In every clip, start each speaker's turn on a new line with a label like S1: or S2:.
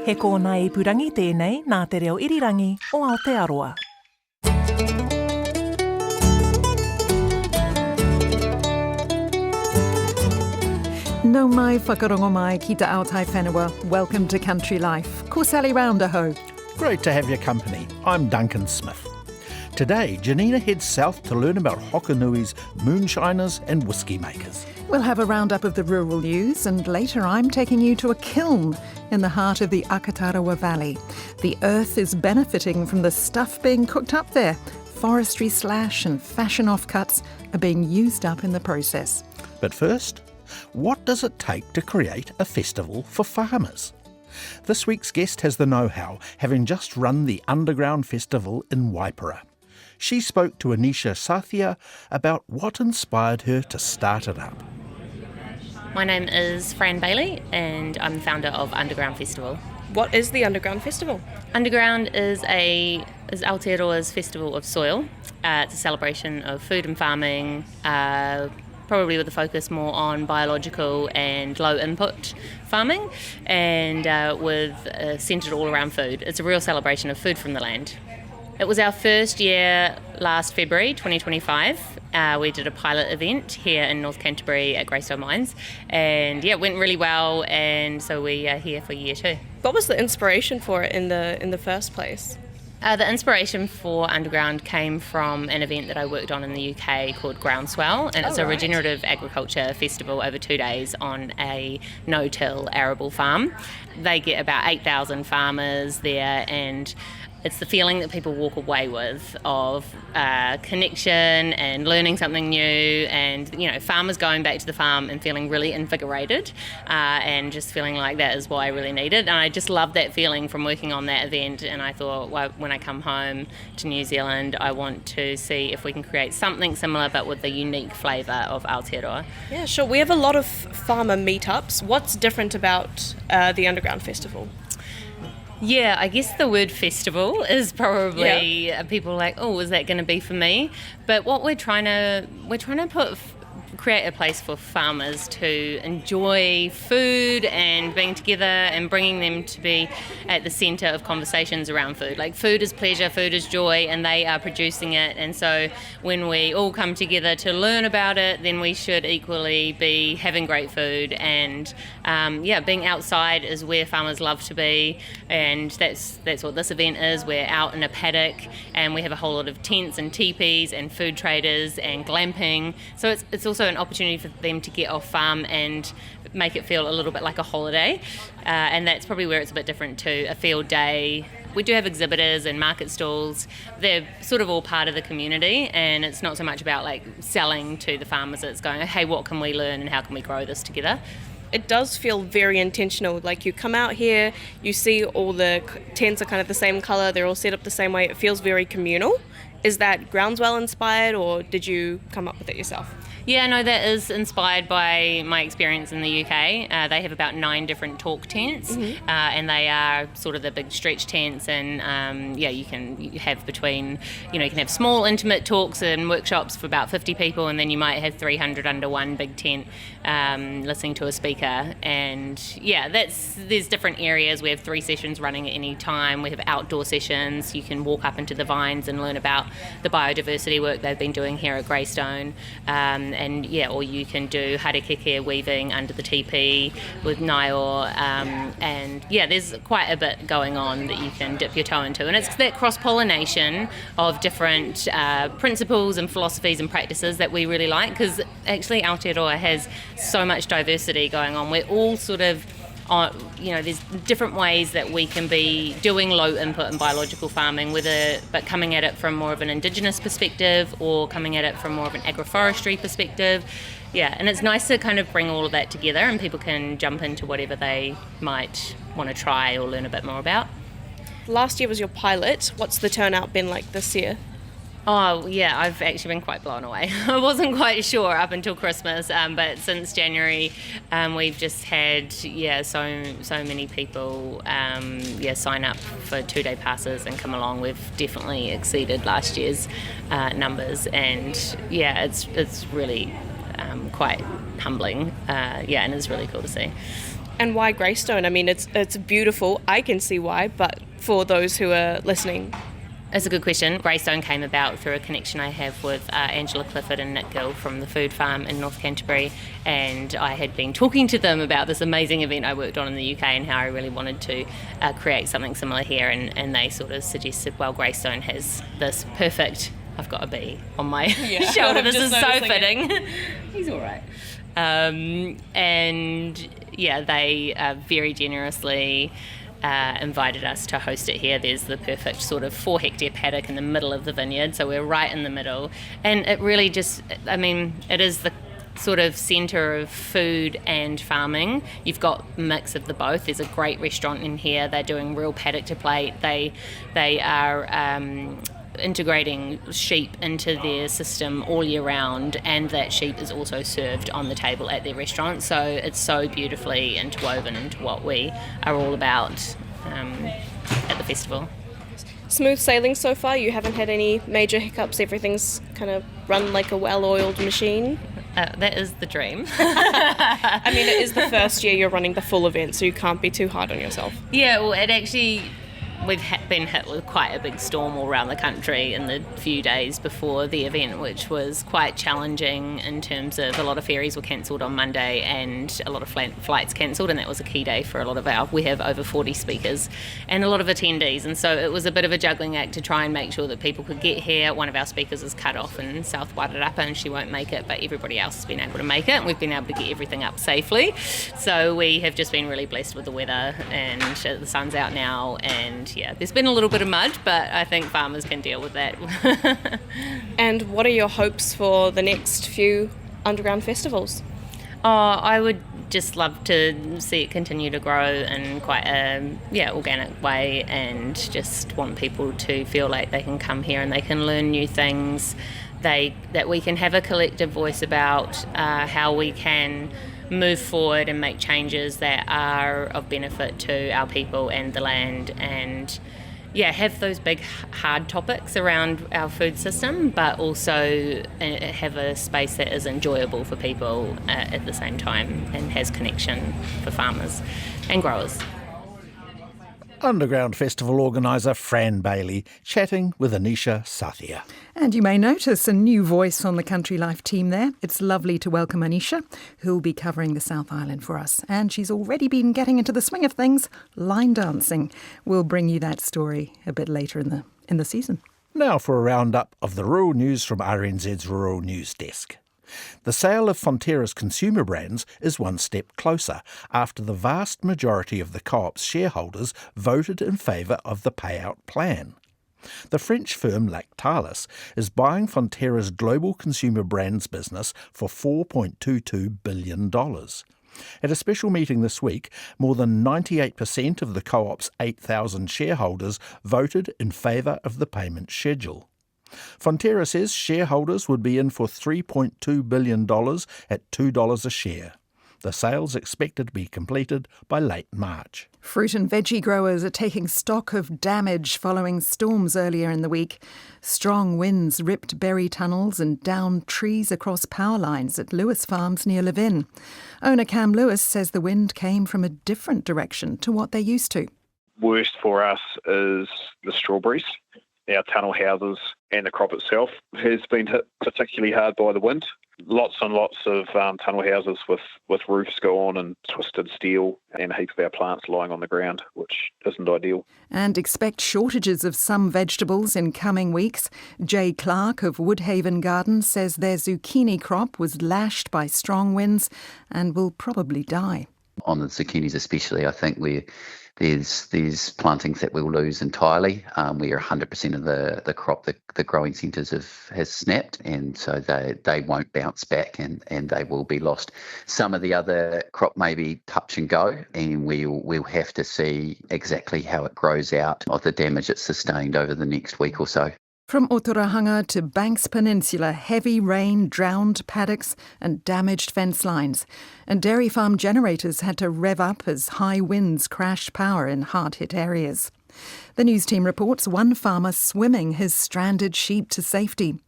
S1: He kōna ipurangi tēnei nā te reo irirangi o Aotearoa.
S2: No mai whakarongo mai ki te aotai whenua. Welcome to Country Life. Ko Sally Rounder ho.
S3: Great to have your company. I'm Duncan Smith. Today, Janina heads south to learn about Hokanui's moonshiners and whisky makers.
S2: We'll have a roundup of the rural news, and later I'm taking you to a kiln in the heart of the Akatarawa Valley. The earth is benefiting from the stuff being cooked up there. Forestry slash and fashion offcuts are being used up in the process.
S3: But first, what does it take to create a festival for farmers? This week's guest has the know-how, having just run the Underground Festival in Waipara. She spoke to Anisha Sathya about what inspired her to start it up.
S4: My name is Fran Bailey and I'm the founder of Underground Festival.
S5: What is the Underground Festival?
S4: Underground is Aotearoa's festival of soil. It's a celebration of food and farming, probably with a focus more on biological and low input farming, and centred all around food. It's a real celebration of food from the land. It was our first year last February 2025. We did a pilot event here in North Canterbury at Greystone Mines, and it went really well, and so we are here for year 2.
S5: What was the inspiration for it in the first place?
S4: The inspiration for Underground came from an event that I worked on in the UK called Groundswell, and it's a regenerative agriculture festival over 2 days on a no-till arable farm. They get about 8,000 farmers there, and it's the feeling that people walk away with of connection and learning something new, and farmers going back to the farm and feeling really invigorated, and just feeling like that is what I really needed. And I just loved that feeling from working on that event, and I thought, well, when I come home to New Zealand, I want to see if we can create something similar but with the unique flavour of Aotearoa.
S5: Yeah, sure. We have a lot of farmer meetups. What's different about the Underground Festival?
S4: Yeah, I guess the word festival is probably people are like, oh, is that going to be for me? But what we're trying to create a place for farmers to enjoy food and being together and bringing them to be at the centre of conversations around food. Like, food is pleasure, food is joy, and they are producing it. And so when we all come together to learn about it, then we should equally be having great food. And being outside is where farmers love to be, and that's what this event is. We're out in a paddock, and we have a whole lot of tents and teepees and food traders and glamping. So it's also an opportunity for them to get off farm and make it feel a little bit like a holiday, and that's probably where it's a bit different to a field day. We do have exhibitors and market stalls. They're sort of all part of the community, and it's not so much about like selling to the farmers. It's going, hey, what can we learn and how can we grow this together?
S5: It does feel very intentional. Like, you come out here, you see all the tents are kind of the same colour, they're all set up the same way. It feels very communal. Is that Groundswell inspired, or did you come up with it yourself?
S4: Yeah, no, that is inspired by my experience in the UK. They have about 9 different talk tents, and they are sort of the big stretch tents, and you can have small intimate talks and workshops for about 50 people, and then you might have 300 under one big tent listening to a speaker. And there's different areas. We have 3 sessions running at any time. We have outdoor sessions. You can walk up into the vines and learn about the biodiversity work they've been doing here at Greystone. Or you can do harakeke weaving under the teepee with Naior, there's quite a bit going on that you can dip your toe into, and it's that cross-pollination of different principles and philosophies and practices that we really like, because actually Aotearoa has so much diversity going on. We're all sort of there's different ways that we can be doing low input and biological farming, but coming at it from more of an indigenous perspective or coming at it from more of an agroforestry perspective. Yeah, and it's nice to kind of bring all of that together, and people can jump into whatever they might want to try or learn a bit more about.
S5: Last year was your pilot. What's the turnout been like this year?
S4: Oh, yeah, I've actually been quite blown away. I wasn't quite sure up until Christmas, but since January, we've just had, so many people, sign up for 2-day passes and come along. We've definitely exceeded last year's numbers, and, it's really quite humbling, and it's really cool to see.
S5: And why Greystone? I mean, it's beautiful. I can see why, but for those who are listening.
S4: That's a good question. Greystone came about through a connection I have with Angela Clifford and Nick Gill from the food farm in North Canterbury, and I had been talking to them about this amazing event I worked on in the UK and how I really wanted to create something similar here, and they sort of suggested, well, Greystone has this perfect, I've got a bee on my shoulder, this is so fitting. He's all right. And yeah, they very generously invited us to host it here. There's the perfect sort of 4 hectare paddock in the middle of the vineyard, so we're right in the middle, and it really just, I mean, it is the sort of centre of food and farming. You've got a mix of the both. There's a great restaurant in here. They're doing real paddock to plate. They are integrating sheep into their system all year round, and that sheep is also served on the table at their restaurant, so it's so beautifully interwoven into what we are all about at the festival.
S5: Smooth sailing so far? You haven't had any major hiccups? Everything's kind of run like a well-oiled machine?
S4: That is the dream.
S5: I mean, it is the first year you're running the full event, so you can't be too hard on yourself.
S4: Yeah, well, it actually, we've been hit with quite a big storm all around the country in the few days before the event, which was quite challenging in terms of a lot of ferries were cancelled on Monday and a lot of flights cancelled, and that was a key day for a lot of we have over 40 speakers and a lot of attendees, and so it was a bit of a juggling act to try and make sure that people could get here. One of our speakers is cut off in South Wairarapa and she won't make it, but everybody else has been able to make it, and we've been able to get everything up safely. So we have just been really blessed with the weather, and the sun's out now, and yeah, there's been a little bit of mud, but I think farmers can deal with that.
S5: And what are your hopes for the next few underground festivals?
S4: I would just love to see it continue to grow in quite a organic way, and just want people to feel like they can come here and they can learn new things, that we can have a collective voice about how we can move forward and make changes that are of benefit to our people and the land, and have those big hard topics around our food system, but also have a space that is enjoyable for people at the same time and has connection for farmers and growers.
S3: Underground Festival organiser Fran Bailey chatting with Anisha Sathya.
S2: And you may notice a new voice on the Country Life team there. It's lovely to welcome Anisha, who'll be covering the South Island for us. And she's already been getting into the swing of things, line dancing. We'll bring you that story a bit later in the season.
S3: Now for a roundup of the rural news from RNZ's Rural News Desk. The sale of Fonterra's consumer brands is one step closer after the vast majority of the co-op's shareholders voted in favour of the payout plan. The French firm Lactalis is buying Fonterra's global consumer brands business for $4.22 billion. At a special meeting this week, more than 98% of the co-op's 8,000 shareholders voted in favour of the payment schedule. Fonterra says shareholders would be in for $3.2 billion at $2 a share. The sale's expected to be completed by late March.
S2: Fruit and veggie growers are taking stock of damage following storms earlier in the week. Strong winds ripped berry tunnels and downed trees across power lines at Lewis Farms near Levin. Owner Cam Lewis says the wind came from a different direction to what they're used to.
S6: Worst for us is the strawberries. Our tunnel houses and the crop itself has been hit particularly hard by the wind. Lots and lots of tunnel houses with roofs gone and twisted steel, and a heap of our plants lying on the ground, which isn't ideal.
S2: And expect shortages of some vegetables in coming weeks. Jay Clark of Woodhaven Gardens says their zucchini crop was lashed by strong winds and will probably die.
S7: On the zucchinis especially, I think there's plantings that we'll lose entirely, where 100% of the crop, the growing centres has snapped, and so they won't bounce back and they will be lost. Some of the other crop may be touch and go, and we'll have to see exactly how it grows out of the damage it's sustained over the next week or so.
S2: From Otorahanga to Banks Peninsula, heavy rain drowned paddocks and damaged fence lines. And dairy farm generators had to rev up as high winds crashed power in hard-hit areas. The news team reports one farmer swimming his stranded sheep to safety.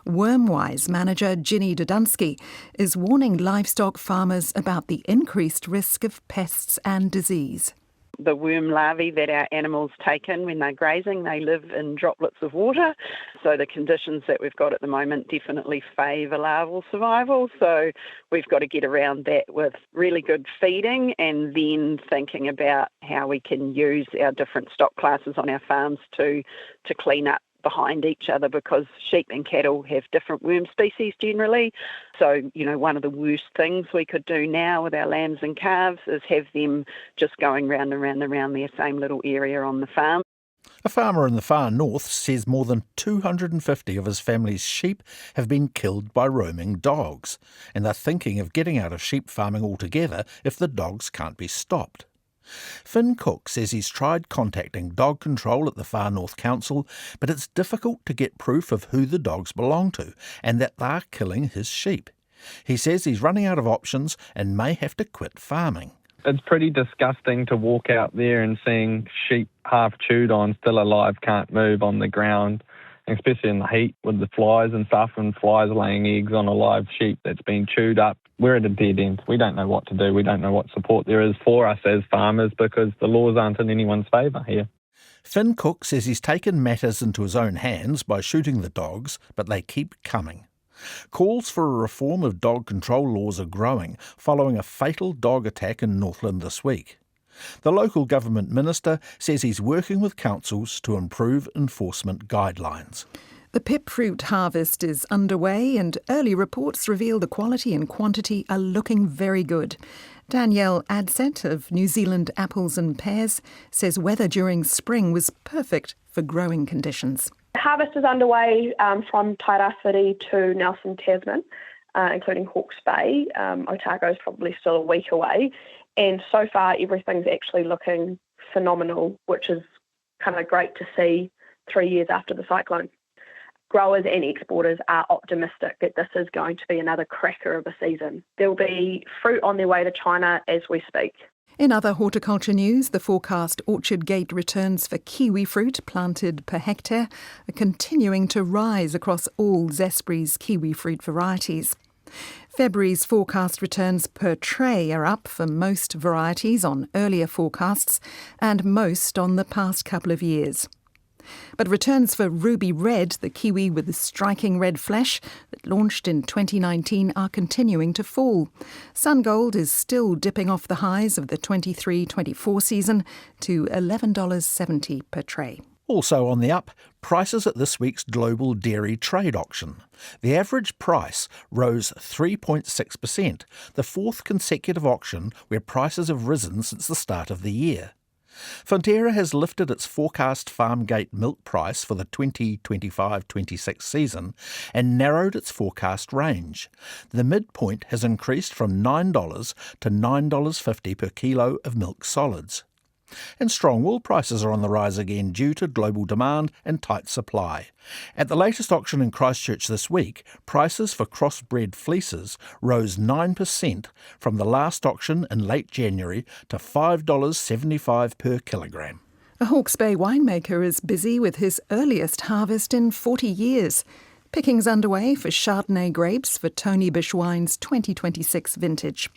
S2: Wormwise manager Ginny Dodunsky is warning livestock farmers about the increased risk of pests and disease.
S8: The worm larvae that our animals take in when they're grazing, they live in droplets of water. So the conditions that we've got at the moment definitely favour larval survival. So we've got to get around that with really good feeding and then thinking about how we can use our different stock classes on our farms to clean up behind each other, because sheep and cattle have different worm species generally. So, one of the worst things we could do now with our lambs and calves is have them just going round and round and round their same little area on the farm.
S3: A farmer in the far north says more than 250 of his family's sheep have been killed by roaming dogs, and they're thinking of getting out of sheep farming altogether if the dogs can't be stopped. Finn Cook says he's tried contacting dog control at the Far North Council, but it's difficult to get proof of who the dogs belong to and that they're killing his sheep. He says he's running out of options and may have to quit farming.
S9: It's pretty disgusting to walk out there and seeing sheep half chewed on, still alive, can't move on the ground, especially in the heat with the flies and stuff, and flies laying eggs on a live sheep that's been chewed up. We're at a dead end. We don't know what to do. We don't know what support there is for us as farmers because the laws aren't in anyone's favour here.
S3: Finn Cook says he's taken matters into his own hands by shooting the dogs, but they keep coming. Calls for a reform of dog control laws are growing following a fatal dog attack in Northland this week. The local government minister says he's working with councils to improve enforcement guidelines.
S2: The pip fruit harvest is underway and early reports reveal the quality and quantity are looking very good. Danielle Adset of New Zealand Apples and Pears says weather during spring was perfect for growing conditions.
S10: Harvest is underway from Tairāwhiti to Nelson Tasman, including Hawke's Bay. Otago is probably still a week away. And so far, everything's actually looking phenomenal, which is kind of great to see 3 years after the cyclone. Growers and exporters are optimistic that this is going to be another cracker of a season. There will be fruit on their way to China as we speak.
S2: In other horticulture news, the forecast orchard gate returns for kiwi fruit planted per hectare are continuing to rise across all Zespri's kiwi fruit varieties. February's forecast returns per tray are up for most varieties on earlier forecasts and most on the past couple of years. But returns for Ruby Red, the kiwi with the striking red flesh that launched in 2019, are continuing to fall. Sungold is still dipping off the highs of the 23-24 season to $11.70 per tray.
S3: Also on the up, prices at this week's global dairy trade auction. The average price rose 3.6%, the fourth consecutive auction where prices have risen since the start of the year. Fonterra has lifted its forecast farmgate milk price for the 2025-26 season and narrowed its forecast range. The midpoint has increased from $9 to $9.50 per kilo of milk solids. And strong wool prices are on the rise again due to global demand and tight supply. At the latest auction in Christchurch this week, prices for crossbred fleeces rose 9% from the last auction in late January to $5.75 per kilogram.
S2: A Hawke's Bay winemaker is busy with his earliest harvest in 40 years. Pickings underway for Chardonnay grapes for Tony Bish Wine's 2026 vintage.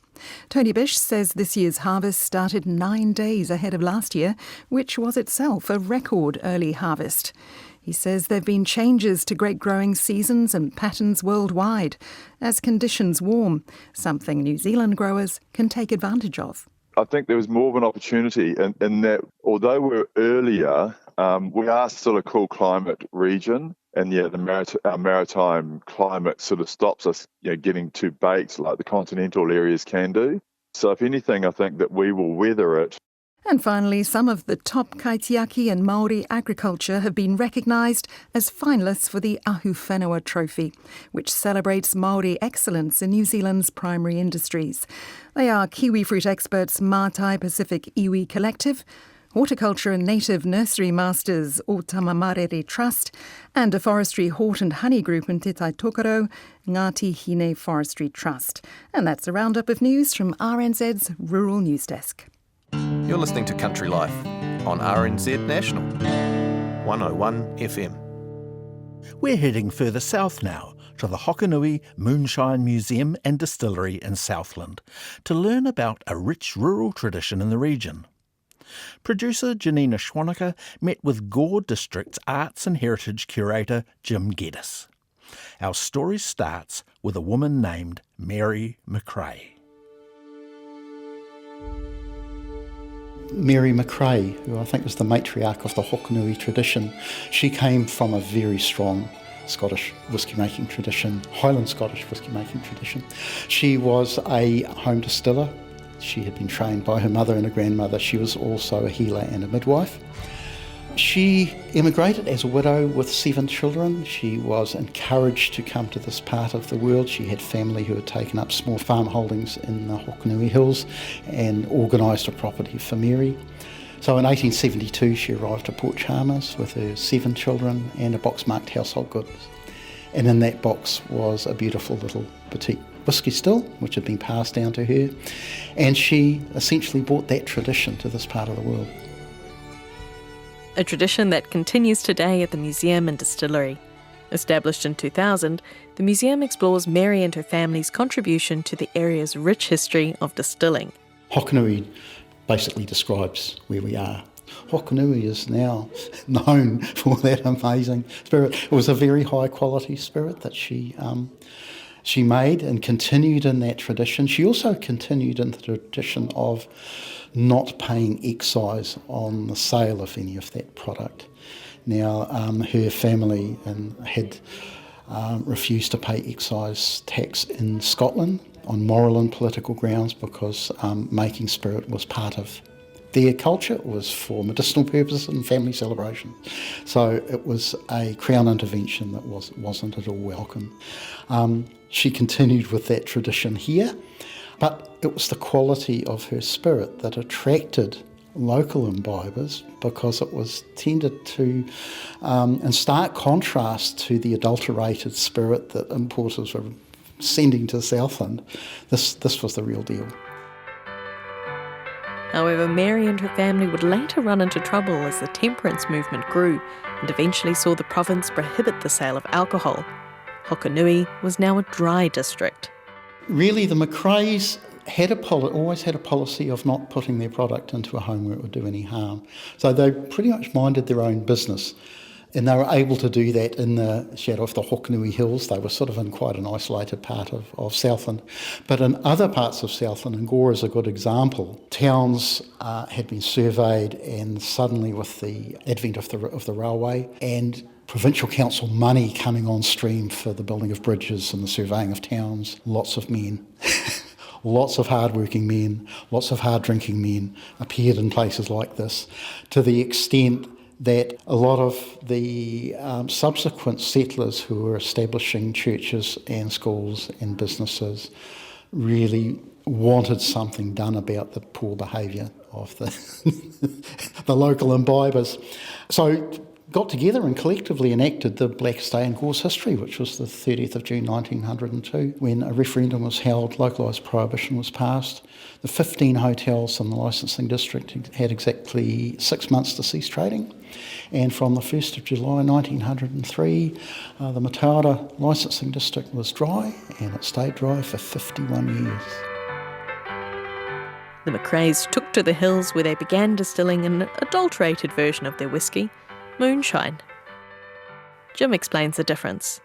S2: Tony Bish says this year's harvest started 9 days ahead of last year, which was itself a record early harvest. He says there have been changes to grape growing seasons and patterns worldwide as conditions warm, something New Zealand growers can take advantage of.
S11: I think there was more of an opportunity in that although we're earlier, we are still a cool climate region. And our maritime climate sort of stops us getting too baked like the continental areas can do. So if anything, I think that we will weather it.
S2: And finally, some of the top kaitiaki and Māori agriculture have been recognised as finalists for the Ahu Whenua Trophy, which celebrates Māori excellence in New Zealand's primary industries. They are kiwi fruit experts Mātai Pacific Iwi Collective, Horticulture and Native Nursery Masters o Tamamarere Trust, and a Forestry Hort and Honey Group in Te Tai Tokoro, Ngāti Hine Forestry Trust. And that's a roundup of news from RNZ's Rural News Desk.
S12: You're listening to Country Life on RNZ National, 101 FM.
S3: We're heading further south now to the Hokonui Moonshine Museum and Distillery in Southland to learn about a rich rural tradition in the region. Producer Janina Schwanecker met with Gore District's Arts and Heritage Curator Jim Geddes. Our story starts with a woman named Mary McRae.
S12: Mary McRae, who I think was the matriarch of the Hokonui tradition, she came from a very strong Scottish whisky-making tradition, Highland Scottish whisky-making tradition. She was a home distiller. She had been trained by her mother and her grandmother. She was also a healer and a midwife. She emigrated as a widow with 7 children. She was encouraged to come to this part of the world. She had family who had taken up small farm holdings in the Hokonui Hills and organised a property for Mary. So in 1872 she arrived at Port Chalmers with her 7 children and a box marked household goods. And in that box was a beautiful little boutique whisky still, which had been passed down to her. And she essentially brought that tradition to this part of the world.
S13: A tradition that continues today at the museum and distillery. Established in 2000, the museum explores Mary and her family's contribution to the area's rich history of distilling.
S12: Hokonui basically describes where we are. Hokonui is now known for that amazing spirit. It was a very high quality spirit that she made and continued in that tradition. She also continued in the tradition of not paying excise on the sale of any of that product. Now, her family had refused to pay excise tax in Scotland on moral and political grounds because making spirit was part of their culture. It was for medicinal purposes and family celebration. So it was a Crown intervention that wasn't at all welcome. She continued with that tradition here, but it was the quality of her spirit that attracted local imbibers because it was tended to, in stark contrast to the adulterated spirit that importers were sending to Southland. This was the real deal.
S13: However, Mary and her family would later run into trouble as the temperance movement grew and eventually saw the province prohibit the sale of alcohol. Hokonui was now a dry district.
S12: Really, the McRaes always had a policy of not putting their product into a home where it would do any harm. So they pretty much minded their own business. And they were able to do that in the shadow of the Hokonui Hills. They were sort of in quite an isolated part of Southland. But in other parts of Southland, and Gore is a good example, towns had been surveyed, and suddenly with the advent of the railway and provincial council money coming on stream for the building of bridges and the surveying of towns, lots of men, lots of hard-working men, lots of hard-drinking men appeared in places like this, to the extent that a lot of the subsequent settlers who were establishing churches and schools and businesses really wanted something done about the poor behaviour of the local imbibers. So got together and collectively enacted the Blackest Day in Gore's history, which was the 30th of June 1902, when a referendum was held, localised prohibition was passed. The 15 hotels in the licensing district had exactly 6 months to cease trading. And from the 1st of July 1903, the Mataura licensing district was dry, and it stayed dry for 51 years.
S13: The McRaes took to the hills where they began distilling an adulterated version of their whisky, Moonshine. Jim explains the difference.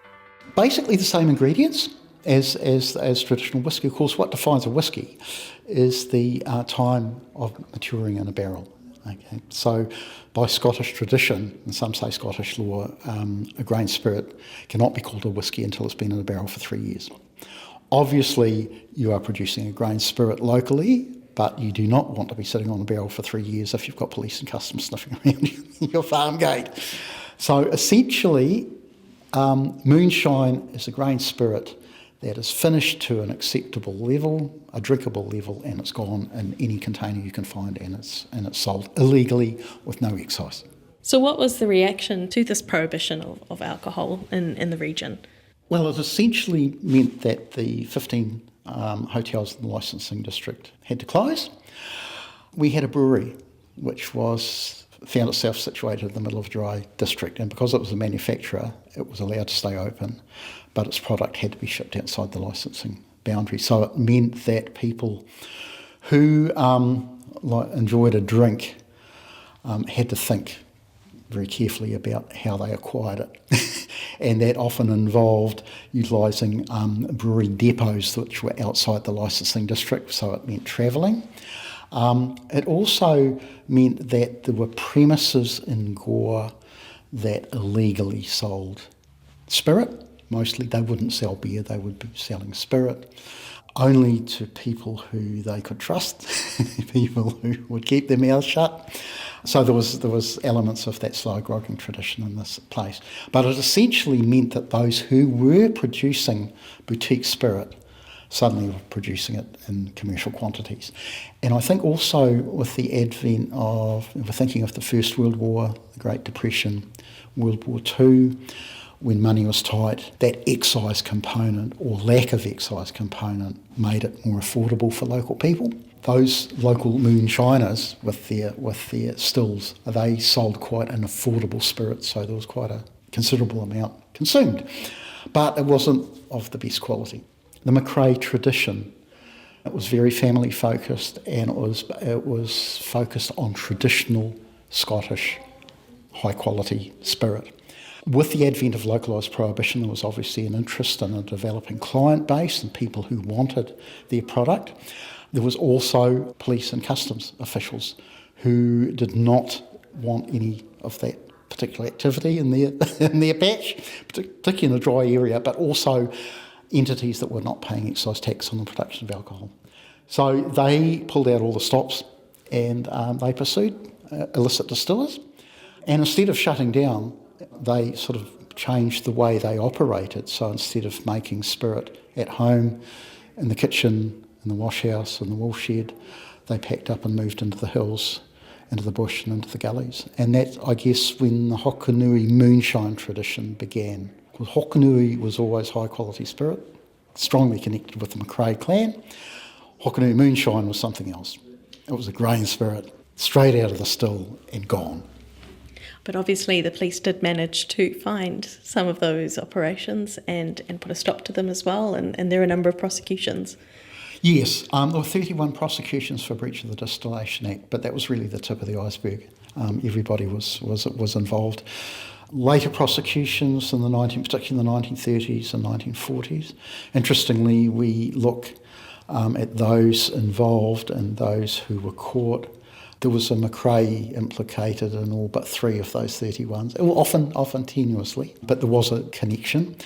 S12: Basically the same ingredients as traditional whisky. Of course, what defines a whisky is the time of maturing in a barrel. Okay, so by Scottish tradition, and some say Scottish law, a grain spirit cannot be called a whisky until it's been in a barrel for 3 years. Obviously, you are producing a grain spirit locally, but you do not want to be sitting on a barrel for 3 years if you've got police and customs sniffing around your farm gate. So essentially, Moonshine is a grain spirit that is finished to an acceptable level, a drinkable level, and it's gone in any container you can find, and it's sold illegally with no excise.
S13: So what was the reaction to this prohibition of alcohol in the region?
S12: Well, it essentially meant that the 15 hotels in the licensing district had to close. We had a brewery, which was found itself situated in the middle of a dry district, and because it was a manufacturer, it was allowed to stay open, but its product had to be shipped outside the licensing boundary. So it meant that people who enjoyed a drink had to think very carefully about how they acquired it. And that often involved utilising brewery depots which were outside the licensing district, so it meant travelling. It also meant that there were premises in Gore that illegally sold spirit. Mostly they wouldn't sell beer, they would be selling spirit, only to people who they could trust, people who would keep their mouths shut. So there was elements of that slow grogging tradition in this place. But it essentially meant that those who were producing boutique spirit suddenly were producing it in commercial quantities. And I think also with the advent of, we're thinking of the First World War, the Great Depression, World War II, when money was tight, that excise component or lack of excise component made it more affordable for local people. Those local moonshiners with their stills, they sold quite an affordable spirit, so there was quite a considerable amount consumed. But it wasn't of the best quality. The McRae tradition, it was very family focused, and it was focused on traditional Scottish high quality spirit. With the advent of localised prohibition, there was obviously an interest in a developing client base and people who wanted their product. There was also police and customs officials who did not want any of that particular activity in their patch, particularly in a dry area, but also entities that were not paying excise tax on the production of alcohol. So they pulled out all the stops and they pursued illicit distillers. And instead of shutting down, they sort of changed the way they operated. So instead of making spirit at home, in the kitchen, in the wash house, in the wool shed, they packed up and moved into the hills, into the bush and into the gullies. And that, I guess, when the Hokanui Moonshine tradition began. Because Hokanui was always high quality spirit, strongly connected with the McRae clan. Hokanui Moonshine was something else. It was a grain spirit, straight out of the still and gone.
S13: But obviously the police did manage to find some of those operations and put a stop to them as well, and there are a number of prosecutions.
S12: Yes, there were 31 prosecutions for breach of the Distillation Act, but that was really the tip of the iceberg. Everybody was involved. Later prosecutions, particularly in the 1930s and 1940s. Interestingly, we look at those involved and those who were caught. There was a McRae implicated in all but 3 of those 31s, often tenuously, but there was a connection.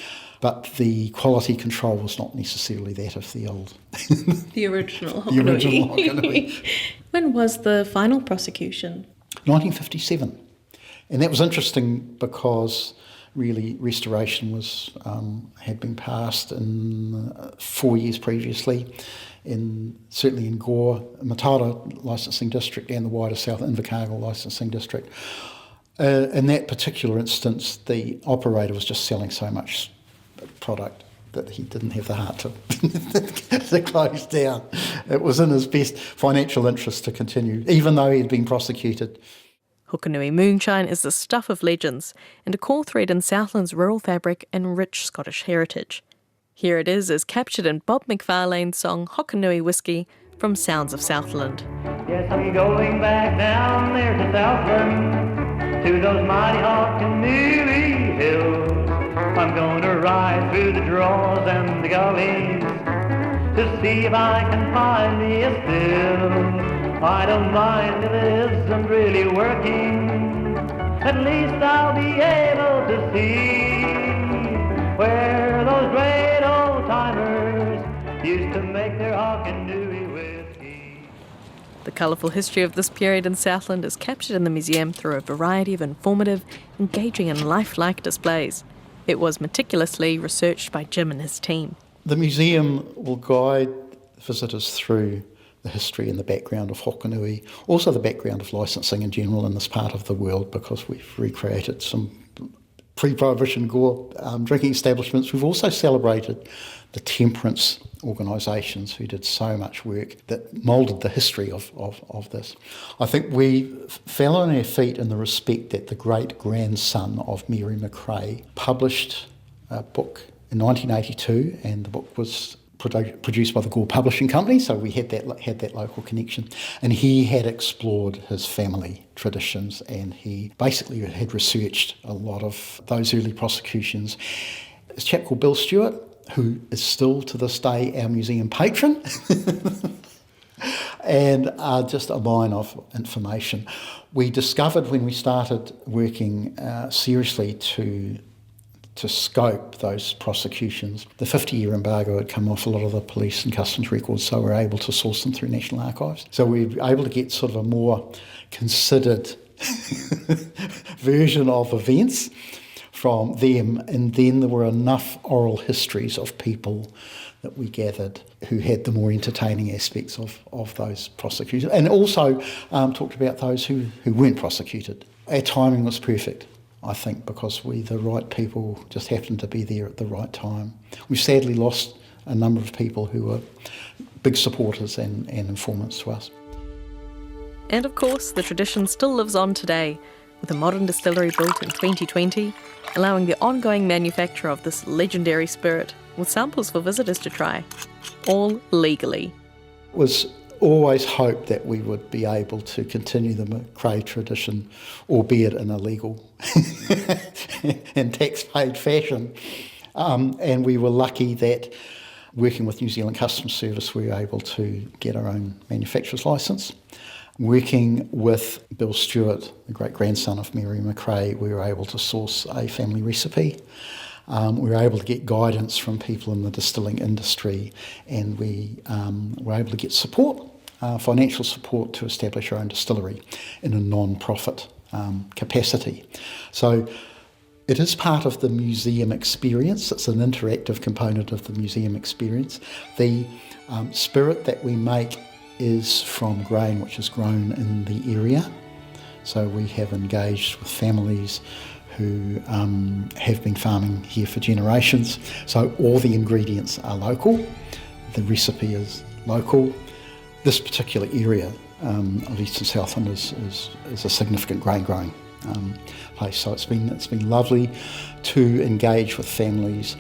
S12: But the quality control was not necessarily that of the old...
S13: The original Hokanui. When was the final prosecution?
S12: 1957. And that was interesting because really restoration had been passed in 4 years previously, certainly in Gore, Matara licensing district and the wider South Invercargill licensing district. In that particular instance, the operator was just selling so much product that he didn't have the heart to close down. It was in his best financial interest to continue, even though he had been prosecuted.
S13: Hokanui Moonshine is the stuff of legends and a core thread in Southland's rural fabric and rich Scottish heritage. Here it is as captured in Bob McFarlane's song Hokanui Whisky from Sounds of Southland.
S14: Yes, I'm going back down there to Southland, to those mighty Hokanui hills. I'm going to ride through the draws and the gullies to see if I can find me a still. I don't mind if it isn't really working, at least I'll be able to see where those great old-timers used to make their Hokanui whiskey.
S13: The colourful history of this period in Southland is captured in the museum through a variety of informative, engaging and lifelike displays. It was meticulously researched by Jim and his team.
S12: The museum will guide visitors through the history and the background of Hokanui, also the background of licensing in general in this part of the world, because we've recreated some pre-prohibition Gore drinking establishments. We've also celebrated the temperance organisations who did so much work that moulded the history of this. I think we fell on our feet in the respect that the great-grandson of Mary McRae published a book in 1982, and the book was produced by the Gore Publishing Company, so we had that local connection. And he had explored his family traditions, and he basically had researched a lot of those early prosecutions. There's a chap called Bill Stewart, who is still to this day our museum patron, and just a mine of information. We discovered when we started working seriously to scope those prosecutions, the 50-year embargo had come off a lot of the police and customs records, so we were able to source them through National Archives. So we were able to get sort of a more considered version of events from them, and then there were enough oral histories of people that we gathered who had the more entertaining aspects of those prosecutions, and also talked about those who weren't prosecuted. Our timing was perfect, I think, because the right people just happened to be there at the right time. We've sadly lost a number of people who were big supporters and informants to us.
S13: And of course, the tradition still lives on today, with a modern distillery built in 2020, allowing the ongoing manufacture of this legendary spirit, with samples for visitors to try, all legally.
S12: It was always hoped that we would be able to continue the McRae tradition, albeit in a legal and tax-paid fashion. And we were lucky that, working with New Zealand Customs Service, we were able to get our own manufacturer's licence. Working with Bill Stewart, the great-grandson of Mary McRae, we were able to source a family recipe. We were able to get guidance from people in the distilling industry, and we were able to get support, financial support, to establish our own distillery in a non-profit capacity. So it is part of the museum experience. It's an interactive component of the museum experience. The spirit that we make is from grain which is grown in the area. So we have engaged with families who have been farming here for generations. So all the ingredients are local, the recipe is local. This particular area of Eastern Southland is a significant grain growing place. So it's been lovely to engage with families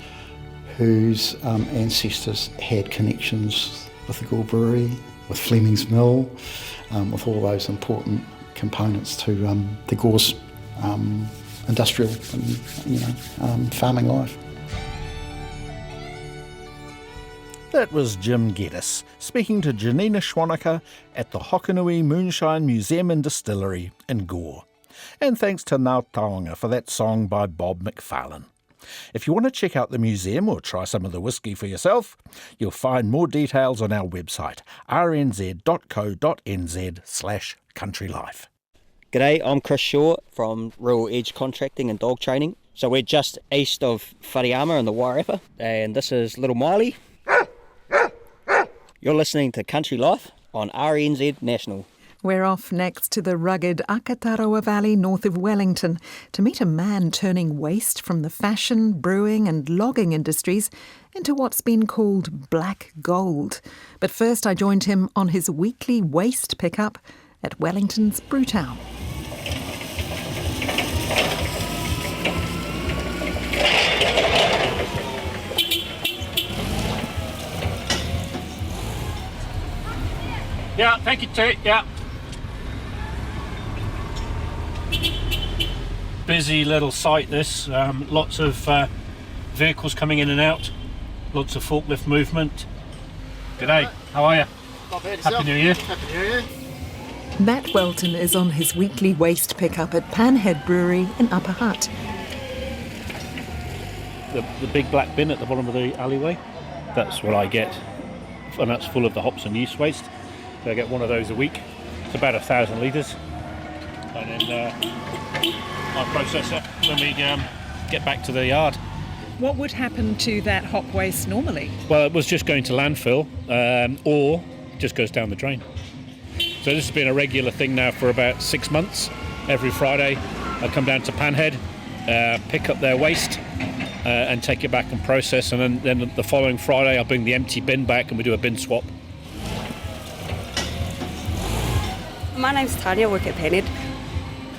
S12: whose ancestors had connections with the Gore Brewery, with Fleming's Mill, with all those important components to the Gore's industrial and farming life.
S3: That was Jim Geddes speaking to Janina Schwanneker at the Hokanui Moonshine Museum and Distillery in Gore. And thanks to Ngā Taonga for that song by Bob McFarlane. If you want to check out the museum or try some of the whisky for yourself, you'll find more details on our website, rnz.co.nz/countrylife.
S15: G'day, I'm Chris Shaw from Rural Edge Contracting and Dog Training. So we're just east of Whariama in the Waipara, and this is Little Miley. You're listening to Country Life on RNZ National.
S2: We're off next to the rugged Akataroa Valley north of Wellington to meet a man turning waste from the fashion, brewing and logging industries into what's been called black gold. But first I joined him on his weekly waste pickup at Wellington's Brewtown.
S16: Yeah, thank you, Tate. Yeah. Busy little site this. Lots of vehicles coming in and out. Lots of forklift movement. G'day, how are you? Happy New Year.
S17: Happy New Year.
S2: Matt Welton is on his weekly waste pickup at Panhead Brewery in Upper Hutt.
S16: The big black bin at the bottom of the alleyway, that's what I get, and that's full of the hops and yeast waste. So I get one of those a week. It's about 1,000 litres, and then I process it when we get back to the yard.
S2: What would happen to that hop waste normally?
S16: Well, it was just going to landfill, or just goes down the drain. So this has been a regular thing now for about 6 months. Every Friday I come down to Panhead, pick up their waste, and take it back and process, and then the following Friday I'll bring the empty bin back and we do a bin swap.
S17: My name's Tania, I work at Panhead.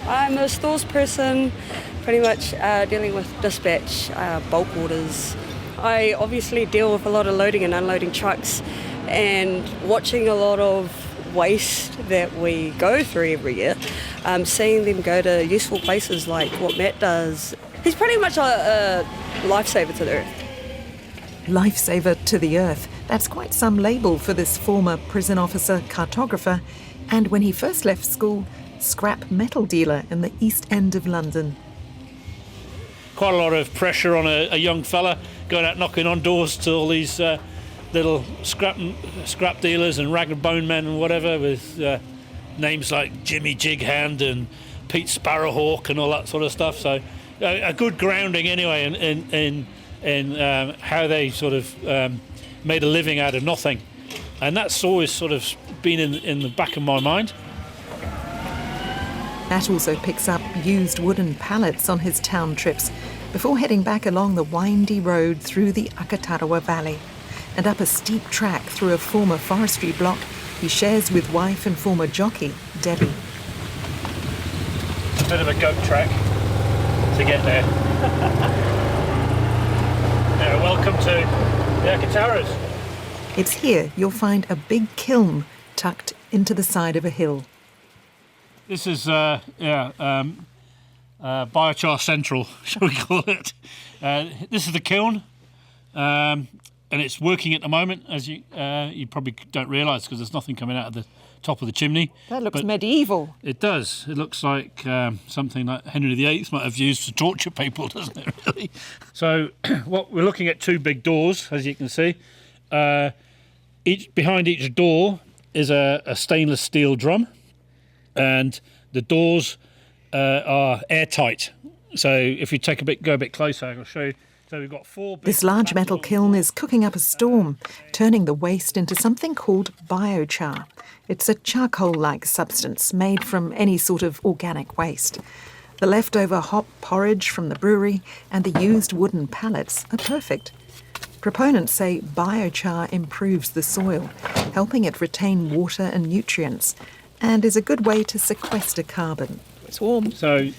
S17: I'm a stores person, pretty much dealing with dispatch, bulk orders. I obviously deal with a lot of loading and unloading trucks and watching a lot of waste that we go through every year, seeing them go to useful places like what Matt does. He's pretty much a lifesaver to the earth.
S2: Lifesaver to the earth. That's quite some label for this former prison officer cartographer, and when he first left school, scrap metal dealer in the East End of London.
S16: Quite a lot of pressure on a young fella going out knocking on doors to all these little scrap dealers and rag and bone men and whatever, with names like Jimmy Jighand and Pete Sparrowhawk and all that sort of stuff. So a good grounding anyway in how they sort of made a living out of nothing, and that's always sort of been in the back of my mind.
S2: Matt also picks up used wooden pallets on his town trips before heading back along the windy road through the Akatarawa Valley and up a steep track through a former forestry block he shares with wife and former jockey, Debbie.
S16: It's a bit of a goat track to get there. Yeah, welcome to the Akataras.
S2: It's here you'll find a big kiln tucked into the side of a hill.
S16: This is biochar central, shall we call it? This is the kiln, and it's working at the moment, as you probably don't realise because there's nothing coming out of the top of the chimney.
S2: That looks medieval.
S16: It does. It looks like something like Henry VIII might have used to torture people, doesn't it, really? So what we're looking at, two big doors, as you can see. Behind each door is a stainless steel drum, and the doors are airtight. So if you go a bit closer, I'll show you. So we've got four big...
S2: This large metal kiln is cooking up a storm, turning the waste into something called biochar. It's a charcoal-like substance made from any sort of organic waste. The leftover hop porridge from the brewery and the used wooden pallets are perfect. Proponents say biochar improves the soil, helping it retain water and nutrients, and is a good way to sequester carbon. It's warm.
S16: So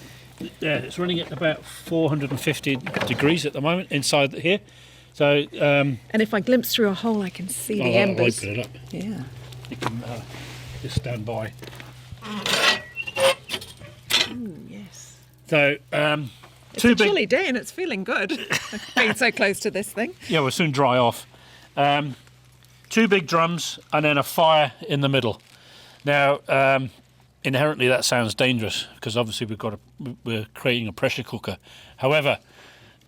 S16: yeah, it's running at about 450 degrees at the moment inside here. So
S2: and if I glimpse through a hole, I can see the embers.
S16: I'll open it up.
S2: Yeah.
S16: You can just stand by.
S2: Ooh, yes.
S16: So
S2: it's a chilly day and it's feeling good. Being so close to this thing.
S16: Yeah, we'll soon dry off. Two big drums and then a fire in the middle. Now, inherently that sounds dangerous because obviously we're creating a pressure cooker. However,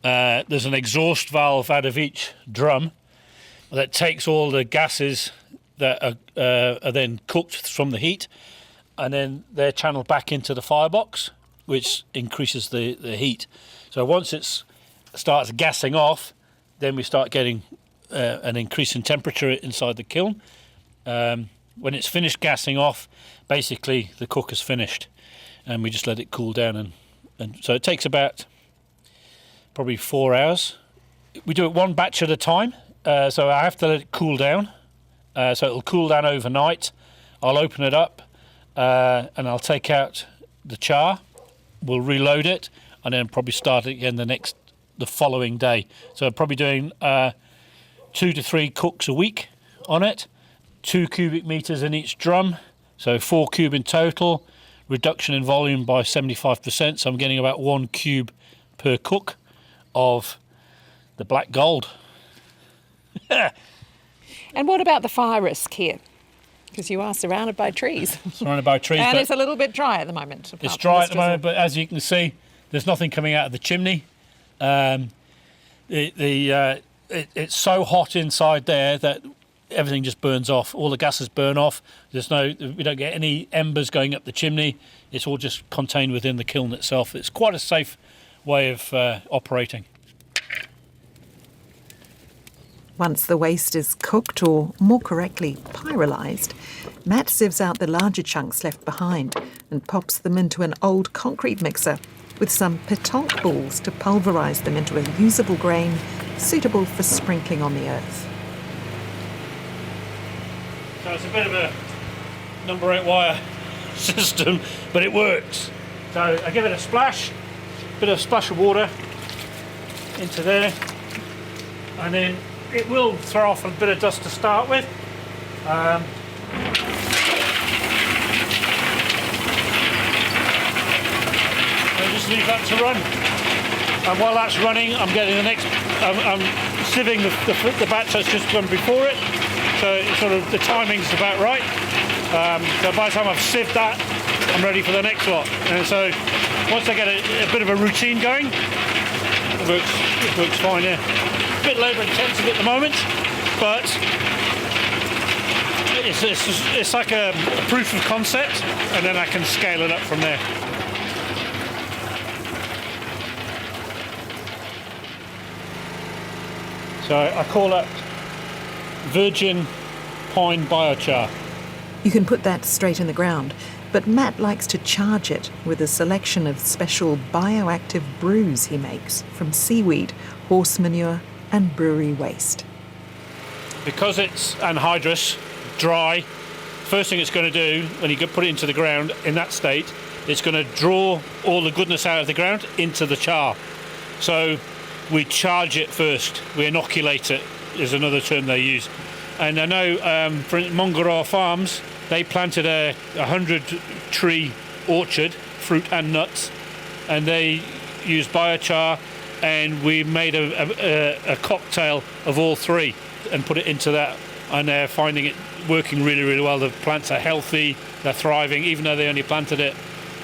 S16: there's an exhaust valve out of each drum that takes all the gases that are then cooked from the heat, and then they're channeled back into the firebox, which increases the heat. So once it starts gassing off, then we start getting an increase in temperature inside the kiln. When it's finished gassing off, basically the cooker's finished, and we just let it cool down. And so it takes about probably 4 hours. We do it one batch at a time, so I have to let it cool down. So it'll cool down overnight. I'll open it up and I'll take out the char. We'll reload it and then probably start it again the following day. So I'm probably doing 2 to 3 cooks a week on it. 2 cubic metres in each drum, so 4 cube in total. Reduction in volume by 75%, so I'm getting about 1 cube per cook of the black gold.
S2: And what about the fire risk here? Because you are surrounded by trees.
S16: Surrounded by trees.
S2: And it's a little bit dry at the moment.
S16: It's dry at the moment, but as you can see, there's nothing coming out of the chimney. It's so hot inside there that everything just burns off. All the gases burn off. We don't get any embers going up the chimney. It's all just contained within the kiln itself. It's quite a safe way of operating.
S2: Once the waste is cooked, or more correctly, pyrolysed, Matt sieves out the larger chunks left behind and pops them into an old concrete mixer with some petanque balls to pulverise them into a usable grain suitable for sprinkling on the earth.
S16: So it's a bit of a number 8 wire system, but it works. So I give it a splash, bit of splash of water into there, and then it will throw off a bit of dust to start with. I just leave that to run, and while that's running, I'm getting the next. I'm sieving the batch that's just gone before it, so it's sort of the timing's about right. So by the time I've sieved that, I'm ready for the next lot. And so once I get a bit of a routine going, it works fine. Yeah, a bit labour intensive at the moment, but it's like a proof of concept, and then I can scale it up from there. So I call that virgin pine biochar.
S2: You can put that straight in the ground, but Matt likes to charge it with a selection of special bioactive brews he makes from seaweed, horse manure and brewery waste.
S16: Because it's anhydrous, dry, first thing it's going to do when you put it into the ground in that state, it's going to draw all the goodness out of the ground into the char. So we charge it first, we inoculate it, is another term they use. And I know for Mongoroa Farms, they planted a 100-tree orchard, fruit and nuts, and they used biochar, and we made a cocktail of all three and put it into that, and they're finding it working really, really well. The plants are healthy, they're thriving, even though they only planted it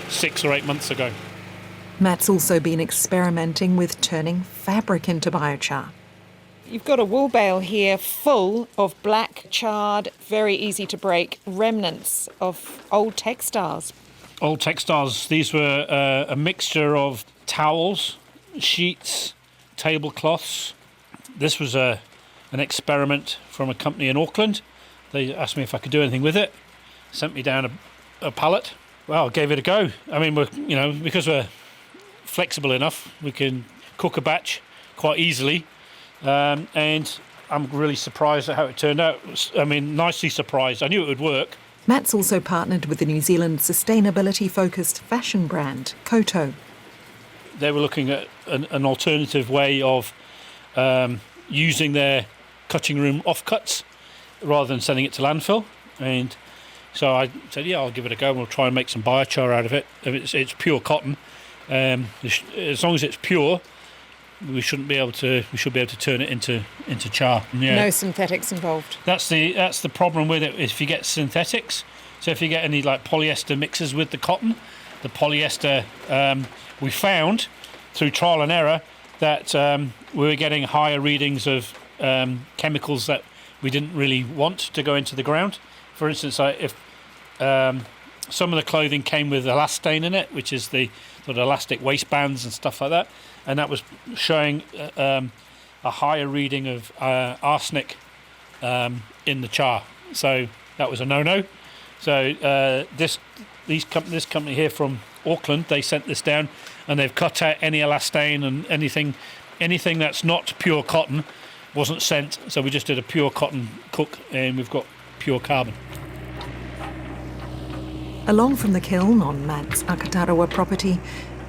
S16: 6 or 8 months ago.
S2: Matt's also been experimenting with turning fabric into biochar.
S18: You've got a wool bale here full of black, charred, very easy to break remnants of old textiles.
S16: Old textiles, these were a mixture of towels, sheets, tablecloths. This was an experiment from a company in Auckland. They asked me if I could do anything with it, sent me down a pallet. Well, I gave it a go. I mean, because we're flexible enough, we can cook a batch quite easily. And I'm really surprised at how it turned out. I mean, nicely surprised. I knew it would work.
S2: Matt's also partnered with the New Zealand sustainability-focused fashion brand, Koto.
S16: They were looking at an alternative way of using their cutting room offcuts rather than sending it to landfill. And so I said, yeah, I'll give it a go and we'll try and make some biochar out of it. It's pure cotton. As long as it's pure, we should be able to turn it into char. Yeah.
S18: No synthetics involved.
S16: That's the problem with it. If you get synthetics, so if you get any like polyester mixes with the cotton, the polyester we found through trial and error that we were getting higher readings of chemicals that we didn't really want to go into the ground. For instance, if some of the clothing came with elastane in it, which is the sort of elastic waistbands and stuff like that, and that was showing a higher reading of arsenic in the char. So that was a no-no. So this company here from Auckland, they sent this down and they've cut out any elastane, and anything that's not pure cotton wasn't sent. So we just did a pure cotton cook and we've got pure carbon.
S2: Along from the kiln on Matt's Akatarawa property,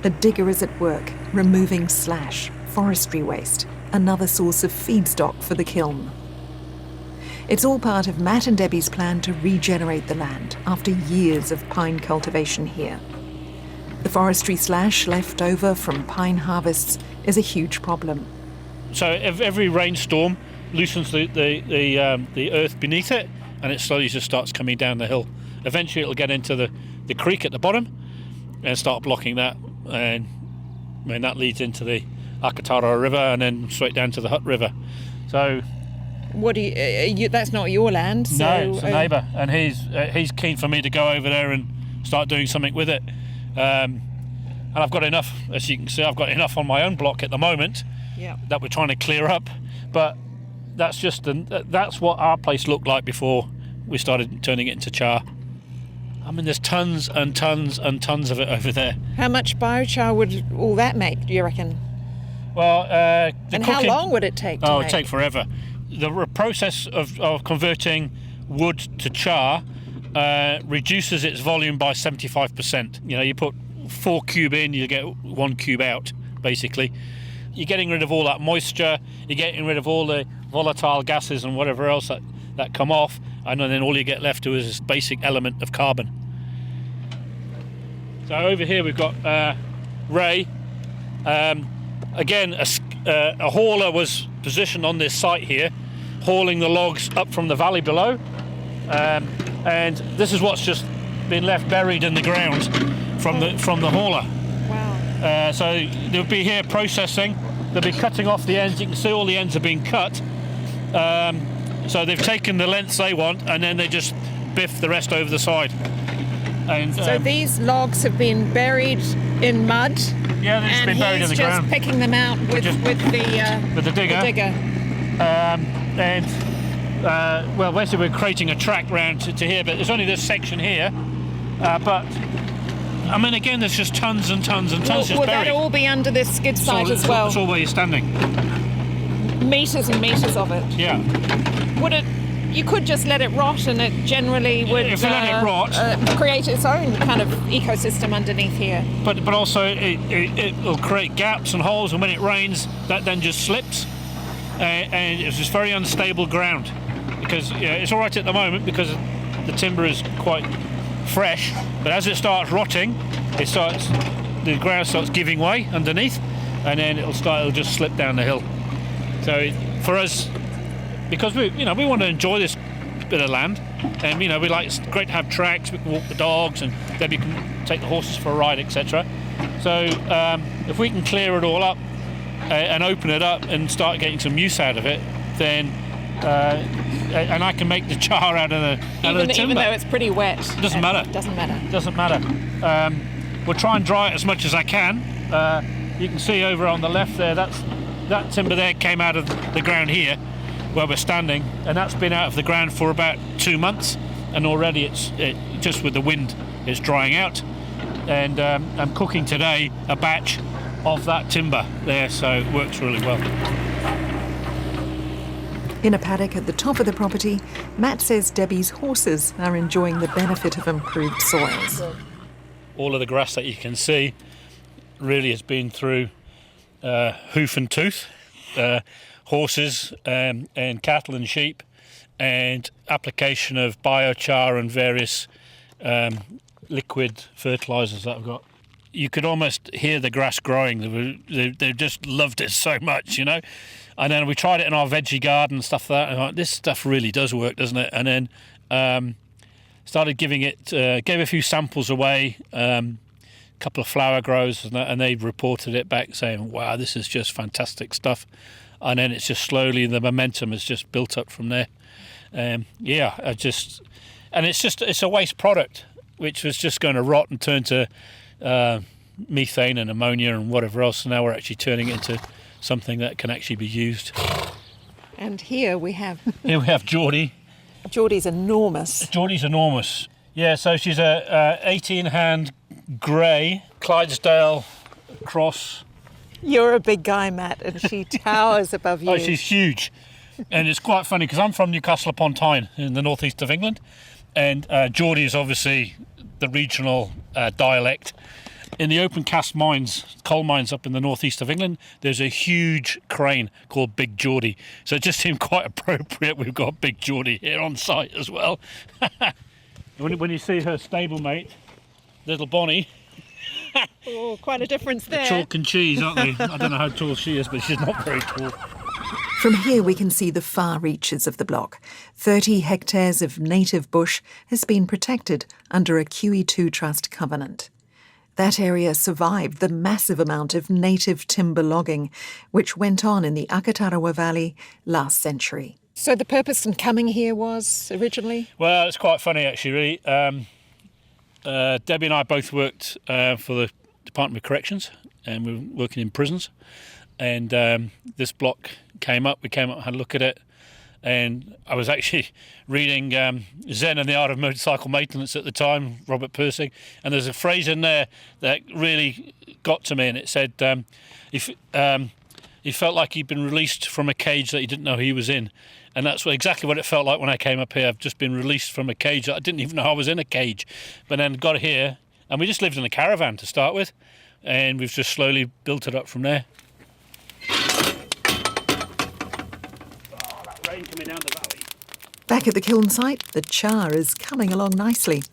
S2: a digger is at work removing slash, forestry waste, another source of feedstock for the kiln. It's all part of Matt and Debbie's plan to regenerate the land after years of pine cultivation here. The forestry slash left over from pine harvests is a huge problem.
S16: So every rainstorm loosens the earth beneath it, and it slowly just starts coming down the hill. Eventually it'll get into the creek at the bottom and start blocking that, and that leads into the Akatarawa River and then straight down to the Hutt River. So
S18: what do you that's not your land, so
S16: no, it's a neighbour, and he's keen for me to go over there and start doing something with it. And I've got enough, as you can see, I've got enough on my own block at the moment that we're trying to clear up, but that's what our place looked like before we started turning it into char. I mean, there's tons and tons and tons of it over there.
S18: How much biochar would all that make, do you reckon?
S16: Well,
S18: and how long would it take to
S16: Oh,
S18: make?
S16: it'd take forever. The process of converting wood to char reduces its volume by 75%. You know, you put 4 cube in, you get 1 cube out, basically. You're getting rid of all that moisture, you're getting rid of all the volatile gases and whatever else that come off, and then all you get left to is this basic element of carbon. So over here we've got Ray. Again, a hauler was positioned on this site here, hauling the logs up from the valley below, and this is what's just been left buried in the ground from the hauler.
S18: Wow.
S16: So they'll be here processing. They'll be cutting off the ends. You can see all the ends are being cut. So they've taken the lengths they want, and then they just biff the rest over the side. And,
S18: so these logs have been buried in mud.
S16: Yeah, they've been buried in the ground.
S18: And he's just picking them out with the digger.
S16: Well, basically we're creating a track round to here, but there's only this section here. But I mean, again, there's just tons and tons and tons just
S18: Will
S16: buried.
S18: that all be under this skid site as well?
S16: That's all where you're standing.
S18: Metres and metres of it.
S16: Yeah.
S18: Would it? You could just let it rot, and it generally would.
S16: If you let it rot,
S18: create its own kind of ecosystem underneath here.
S16: But also it will create gaps and holes, and when it rains, that then just slips, and it's just very unstable ground. Because it's all right at the moment because the timber is quite fresh, but as it starts rotting, the ground starts giving way underneath, and then it'll just slip down the hill. So for us, because we want to enjoy this bit of land, and it's great to have tracks. We can walk the dogs, and then we can take the horses for a ride, etc. So if we can clear it all up and open it up and start getting some use out of it, then and I can make the char out of the timber.
S18: Even though it's pretty wet.
S16: Doesn't matter.
S18: Doesn't matter.
S16: We'll try and dry it as much as I can. You can see over on the left there, that timber there came out of the ground here where we're standing, and that's been out of the ground for about 2 months, and already it's just with the wind it's drying out. And I'm cooking today a batch of that timber there, so it works really well.
S2: In a paddock at the top of the property, Matt says Debbie's horses are enjoying the benefit of improved soils.
S16: All of the grass that you can see really has been through hoof and tooth, horses and cattle and sheep, and application of biochar and various liquid fertilisers that I've got. You could almost hear the grass growing. They just loved it so much, And then we tried it in our veggie garden and stuff like that. And this stuff really does work, doesn't it? And then started giving it, gave a few samples away, a couple of flower grows, and they reported it back saying, wow, this is just fantastic stuff. And then it's just slowly, the momentum has just built up from there. And it's a waste product, which was just going to rot and turn to methane and ammonia and whatever else. So now we're actually turning it into something that can actually be used.
S18: And here we have
S16: Geordie.
S18: Geordie's enormous.
S16: Yeah, so she's a 18-hand grey Clydesdale cross.
S18: You're a big guy, Matt, and she towers above you.
S16: Oh, she's huge. And it's quite funny because I'm from Newcastle upon Tyne in the northeast of England, and Geordie is obviously the regional dialect. In the open cast mines, coal mines up in the northeast of England, there's a huge crane called Big Geordie. So it just seemed quite appropriate we've got Big Geordie here on site as well. When you see her stablemate, Little Bonnie.
S18: Oh, quite a difference there.
S16: Chalk and cheese, aren't they? I don't know how tall she is, but she's not very tall.
S2: From here we can see the far reaches of the block. 30 hectares of native bush has been protected under a QE2 Trust covenant. That area survived the massive amount of native timber logging, which went on in the Akatarawa Valley last century.
S18: So the purpose in coming here was originally?
S16: Well, it's quite funny actually, really. Debbie and I both worked for the Department of Corrections, and we were working in prisons. And this block came up. We came up and had a look at it. And I was actually reading Zen and the Art of Motorcycle Maintenance at the time, Robert Persing, and there's a phrase in there that really got to me, and it said he felt like he'd been released from a cage that he didn't know he was in. And that's exactly what it felt like when I came up here. I've just been released from a cage that I didn't even know I was in a cage. But then got here, and we just lived in a caravan to start with, and we've just slowly built it up from there. Rain coming down the valley.
S2: Back at the kiln site, the char is coming along nicely.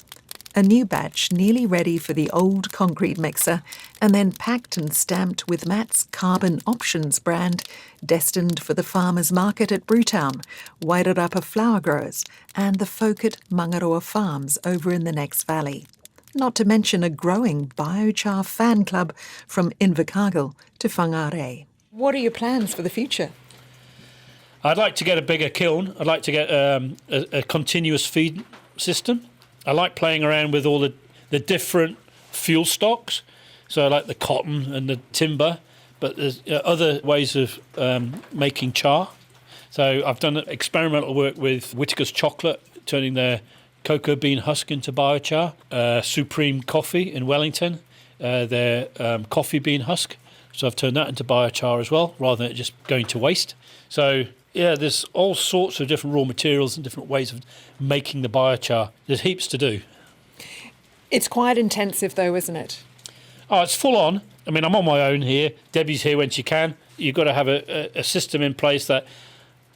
S2: A new batch nearly ready for the old concrete mixer, and then packed and stamped with Matt's Carbon Options brand, destined for the farmers' market at Brewtown, Wairarapa flower growers, and the folk at Mangaroa Farms over in the next valley. Not to mention a growing biochar fan club from Invercargill to Whangarei. What are your plans for the future?
S16: I'd like to get a bigger kiln. I'd like to get a continuous feed system. I like playing around with all the different fuel stocks. So I like the cotton and the timber, but there's other ways of making char. So I've done experimental work with Whittaker's Chocolate, turning their cocoa bean husk into biochar. Supreme Coffee in Wellington, their coffee bean husk. So I've turned that into biochar as well, rather than it just going to waste. So yeah, there's all sorts of different raw materials and different ways of making the biochar. There's heaps to do.
S18: It's quite intensive though, isn't it?
S16: Oh, it's full on. I mean, I'm on my own here. Debbie's here when she can. You've got to have a system in place that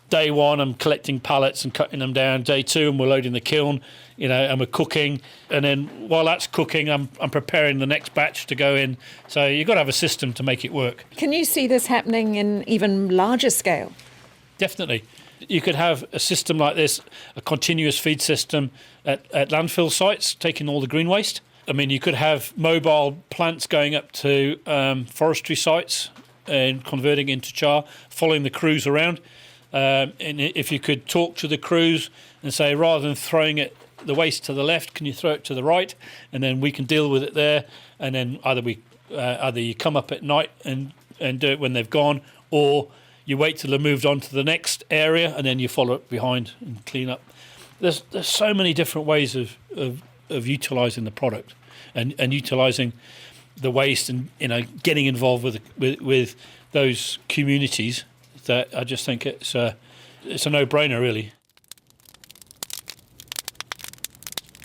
S16: day one I'm collecting pallets and cutting them down. Day two, and we're loading the kiln, and we're cooking. And then while that's cooking, I'm preparing the next batch to go in. So you've got to have a system to make it work.
S18: Can you see this happening in even larger scale?
S16: Definitely. You could have a system like this, a continuous feed system at landfill sites, taking all the green waste. I mean, you could have mobile plants going up to forestry sites and converting into char, following the crews around. And if you could talk to the crews and say, rather than throwing the waste to the left, can you throw it to the right? And then we can deal with it there. And then either you come up at night and do it when they've gone, or you wait till they've moved on to the next area, and then you follow it behind and clean up. There's so many different ways of utilising the product and utilising the waste, and getting involved with those communities. That I just think it's a no-brainer, really.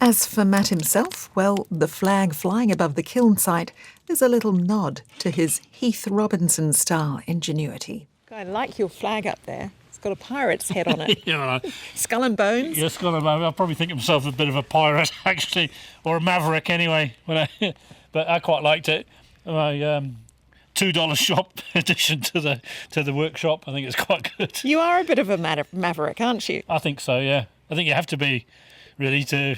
S2: As for Matt himself, well, the flag flying above the kiln site is a little nod to his Heath Robinson-style ingenuity.
S18: I like your flag up there. It's got a pirate's head on it.
S16: Yeah,
S18: Skull and bones.
S16: Yeah, skull and bones. I'll probably think of myself a bit of a pirate, actually, or a maverick anyway. But I quite liked it. My $2 shop addition to the workshop, I think it's quite good.
S18: You are a bit of a maverick, aren't you?
S16: I think so, yeah. I think you have to be, really, to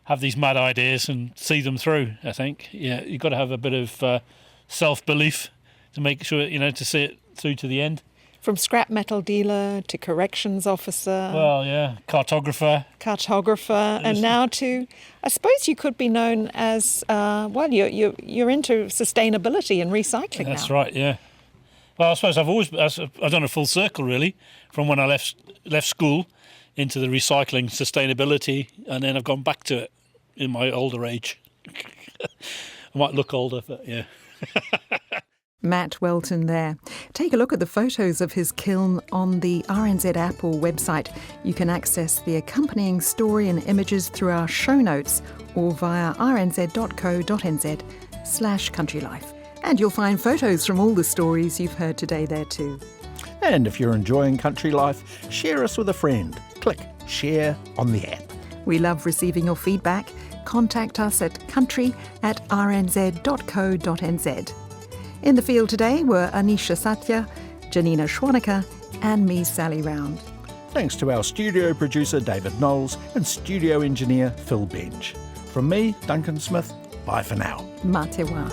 S16: have these mad ideas and see them through, I think. Yeah, you've got to have a bit of self-belief to make sure, to see it through to the end.
S18: From scrap metal dealer to corrections officer.
S16: Well, yeah, cartographer,
S18: and now to, I suppose you could be known as, you're into sustainability and recycling now.
S16: That's right, yeah. Well, I suppose I've done a full circle, really, from when I left school into the recycling, sustainability, and then I've gone back to it in my older age. I might look older, but yeah.
S2: Matt Welton there. Take a look at the photos of his kiln on the RNZ app or website. You can access the accompanying story and images through our show notes or via rnz.co.nz/countrylife. And you'll find photos from all the stories you've heard today there too.
S3: And if you're enjoying Country Life, share us with a friend. Click Share on the app.
S2: We love receiving your feedback. Contact us at country@rnz.co.nz. In the field today were Anisha Satya, Janina Schwanica and me, Sally Round.
S3: Thanks to our studio producer David Knowles and studio engineer Phil Bench. From me, Duncan Smith, bye for now.
S2: Mā te wā.